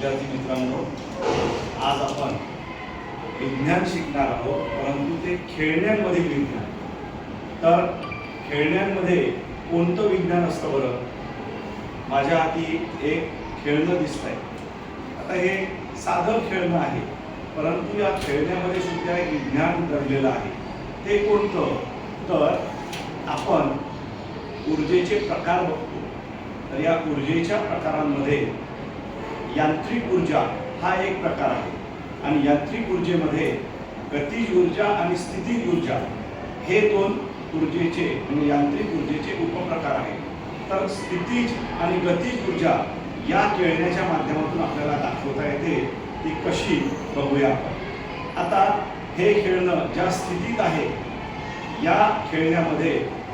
विद्यार्थी मित्रांनो, आज आपण विज्ञान शिकणार आहोत, परंतु ते खेळण्यांमधील विज्ञान। तर खेळण्यांमध्ये कोणतं विज्ञान असतं बरं? माझ्या हाती एक खेळणं दिसतंय। आता हे साधं खेळणं आहे, परंतु या खेळण्यामध्ये सुद्धा एक विज्ञान दडलेलं आहे। ते कोणतं? तर आपण ऊर्जेचे प्रकार बघतो। तर या ऊर्जेच्या प्रकारांमध्ये यांत्रिक ऊर्जा हा एक प्रकार आहे, आणि यांत्रिक ऊर्जेमध्ये गतिज ऊर्जा आणि स्थितिज ऊर्जा हे दोन ऊर्जेचे म्हणजे यांत्रिक ऊर्जेचे उपप्रकार आहेत। तर स्थितिज आणि गतिज ऊर्जा या खेळण्याच्या माध्यमातून आपल्याला दाखवता येते। ती कशी बघूया आपण। आता हे खेळणं ज्या स्थितीत आहे, या खेळण्यामध्ये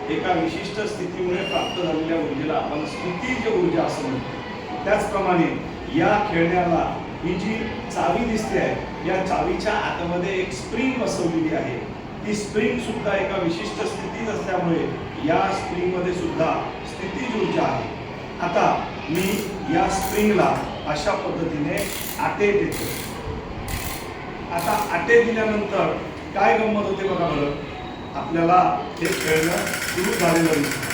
एका विशिष्ट स्थितीमुळे प्राप्त झालेल्या ऊर्जेला आपण स्थितिज ऊर्जा असं म्हणतो। त्याचप्रमाणे या खेळण्याला ही जी चावी दिसते आहे, या चावीच्या आतमध्ये एक स्प्रिंग बसवलेली आहे। ती स्प्रिंग सुद्धा एका विशिष्ट स्थितीत असल्यामुळे या स्प्रिंग मध्ये सुद्धा स्थितिज ऊर्जा आहे। आता मी या स्प्रिंगला अशा पद्धतीने आटे देतो। आता आटे दिल्यानंतर काय गंमत होते बघा बरं। आपल्याला हे खेळणं सुरू झालेलं दिसतं,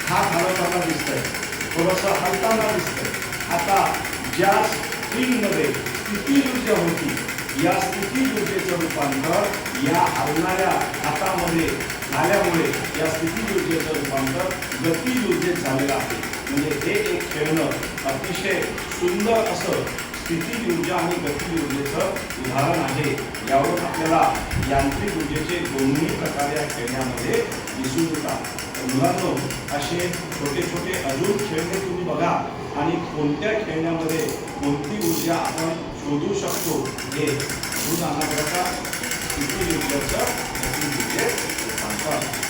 हात हलवताना दिसतंय, थोडंसं हलताना दिसतंय। आता ज्या स्प्रिंगमध्ये स्थितिज ऊर्जा होती, या स्थितिज ऊर्जेचं रूपांतर या हलणाऱ्या हातामध्ये झाल्यामुळे या स्थितिज ऊर्जेचं रूपांतर गतिज ऊर्जेत झालेलं आहे। म्हणजे हे एक खेळणं अतिशय सुंदर असं स्थितिज ऊर्जा आणि गतिज ऊर्जेचं उदाहरण आहे। यावरून आपल्याला यांत्रिक ऊर्जेचे दोन्ही प्रकार या खेळण्यामध्ये दिसून येतात। मुलांनो, असे छोटे छोटे अजून खेळणे तुम्ही बघा, आणि कोणत्या खेळण्यामध्ये कोणती ऊर्जा आपण शोधू शकतो हे शोधून आणण्याकरता स्थितिज ऊर्जेचं गतिज ऊर्जेत रूपांतर।